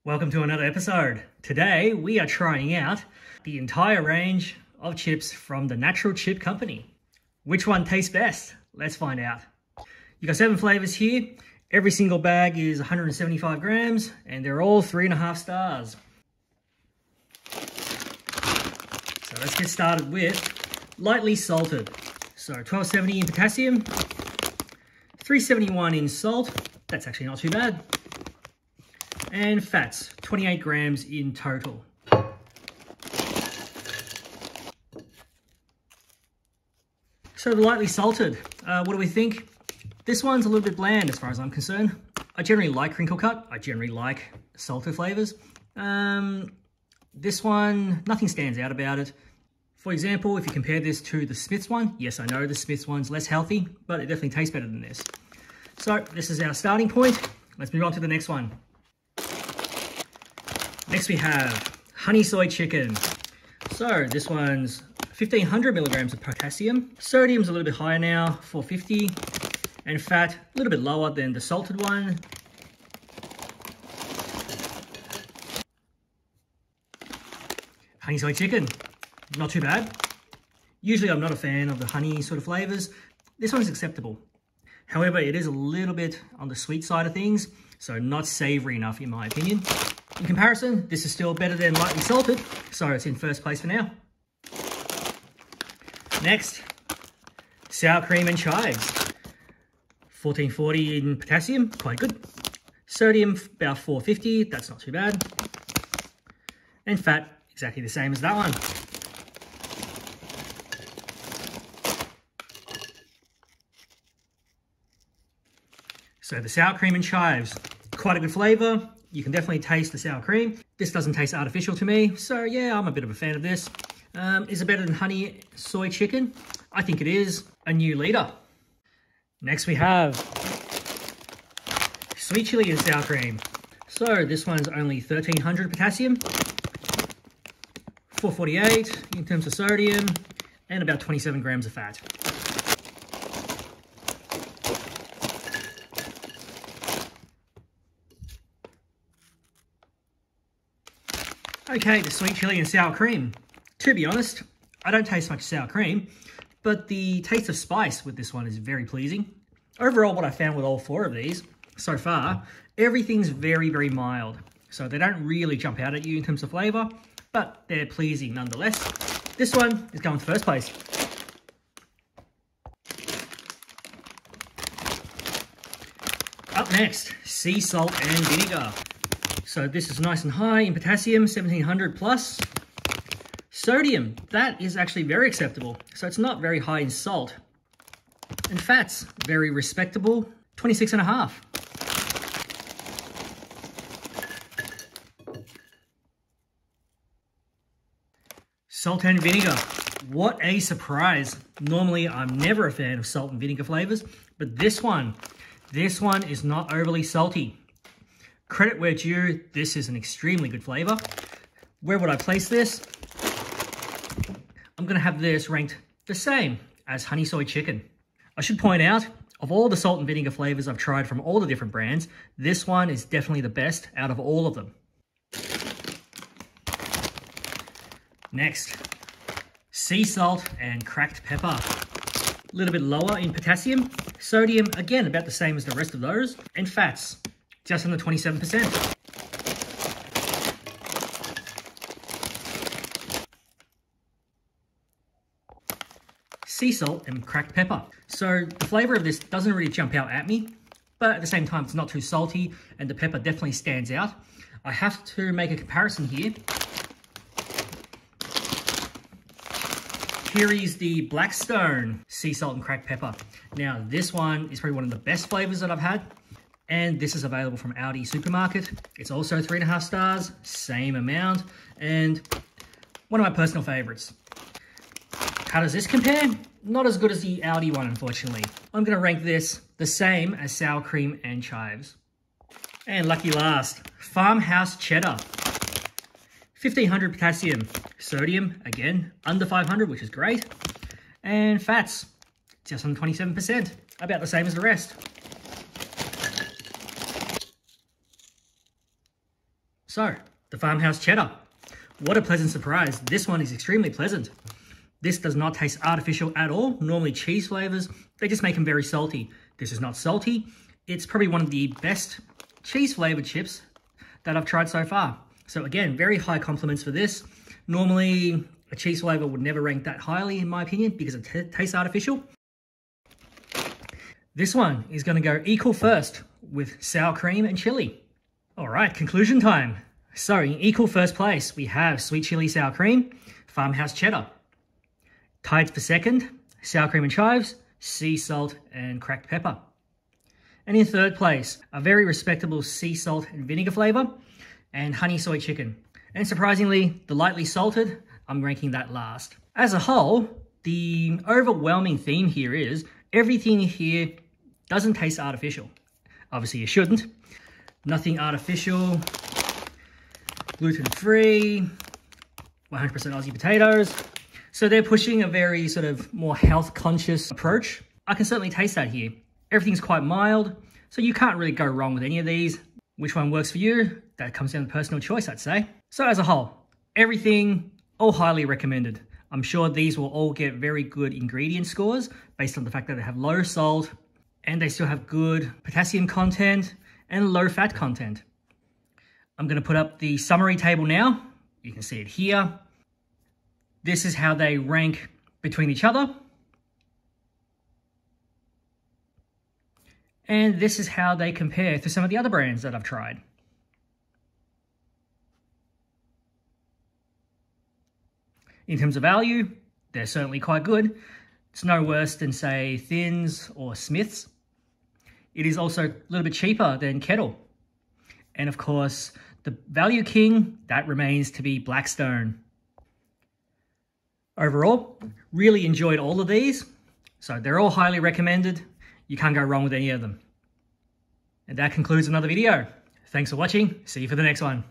Welcome to another episode. Today we are trying out the entire range of chips from the Natural Chip Company. Which one tastes best? Let's find out. You got 7 flavors here. Every single bag is 175 grams and they're all 3.5 stars. So let's get started with lightly salted. So 1270 in potassium, 371 in salt. That's actually not too bad. And fats, 28 grams in total. So the lightly salted, what do we think? This one's a little bit bland as far as I'm concerned. I generally like crinkle cut. I generally like salted flavors. This one, nothing stands out about it. For example, if you compare this to the Smith's one, yes, I know the Smith's one's less healthy, but it definitely tastes better than this. So this is our starting point. Let's move on to the next one. Next we have honey soy chicken. So this one's 1500 milligrams of potassium. Sodium's a little bit higher now, 450. And fat, a little bit lower than the salted one. Honey soy chicken, not too bad. Usually I'm not a fan of the honey sort of flavors. This one's acceptable. However, it is a little bit on the sweet side of things, so not savory enough in my opinion. In comparison, this is still better than lightly salted, so it's in first place for now. Next, sour cream and chives. 1440 in potassium, quite good. Sodium, about 450, that's not too bad. And fat, exactly the same as that one. So the sour cream and chives, quite a good flavor. You can definitely taste the sour cream. This doesn't taste artificial to me, so yeah, I'm a bit of a fan of this. Is it better than honey soy chicken? I think it is. A new leader. Next we have sweet chili and sour cream. So this one's only 1300 potassium, 448 in terms of sodium, and about 27 grams of fat. Okay, the sweet chili and sour cream. To be honest, I don't taste much sour cream, but the taste of spice with this one is very pleasing. Overall, what I found with all 4 of these so far, everything's very, very mild. So they don't really jump out at you in terms of flavor, but they're pleasing nonetheless. This one is going to first place. Up next, sea salt and vinegar. So this is nice and high in potassium, 1700 plus. Sodium, that is actually very acceptable. So it's not very high in salt. And fats, very respectable, 26.5. Salt and vinegar, what a surprise. Normally I'm never a fan of salt and vinegar flavors, but this one is not overly salty. Credit where due, this is an extremely good flavor. Where would I place this? I'm gonna have this ranked the same as honey soy chicken. I should point out, of all the salt and vinegar flavors I've tried from all the different brands, this one is definitely the best out of all of them. Next, sea salt and cracked pepper. A little bit lower in potassium. Sodium, again, about the same as the rest of those. And fats, just under 27%. Sea salt and cracked pepper. So the flavor of this doesn't really jump out at me, but at the same time, it's not too salty and the pepper definitely stands out. I have to make a comparison here. Here is the Blackstone sea salt and cracked pepper. Now this one is probably one of the best flavors that I've had. And this is available from Aldi Supermarket. It's also 3.5 stars, same amount, and one of my personal favorites. How does this compare? Not as good as the Aldi one, unfortunately. I'm gonna rank this the same as sour cream and chives. And lucky last, farmhouse cheddar. 1500 potassium, sodium, again, under 500, which is great. And fats, just under 27%, about the same as the rest. So, the Farmhouse Cheddar. What a pleasant surprise. This one is extremely pleasant. This does not taste artificial at all. Normally cheese flavors, they just make them very salty. This is not salty. It's probably one of the best cheese flavored chips that I've tried so far. So again, very high compliments for this. Normally a cheese flavor would never rank that highly in my opinion because it tastes artificial. This one is going to go equal first with sour cream and chili. All right, conclusion time. So in equal first place, we have sweet chili sour cream, Farmhouse Cheddar. Tied for second, sour cream and chives, sea salt and cracked pepper. And in third place, a very respectable sea salt and vinegar flavor and honey soy chicken. And surprisingly, the lightly salted, I'm ranking that last. As a whole, the overwhelming theme here is everything here doesn't taste artificial. Obviously you shouldn't. Nothing artificial, gluten-free, 100% Aussie potatoes. So they're pushing a very sort of more health conscious approach. I can certainly taste that here. Everything's quite mild, so you can't really go wrong with any of these. Which one works for you? That comes down to personal choice, I'd say. So as a whole, everything all highly recommended. I'm sure these will all get very good ingredient scores based on the fact that they have low salt and they still have good potassium content and low fat content. I'm going to put up the summary table now. You can see it here. This is how they rank between each other. And this is how they compare to some of the other brands that I've tried. In terms of value, they're certainly quite good. It's no worse than, say, Thins or Smith's. It is also a little bit cheaper than Kettle. And of course, the value king, that remains to be Blackstone. Overall, really enjoyed all of these. So they're all highly recommended. You can't go wrong with any of them. And that concludes another video. Thanks for watching. See you for the next one.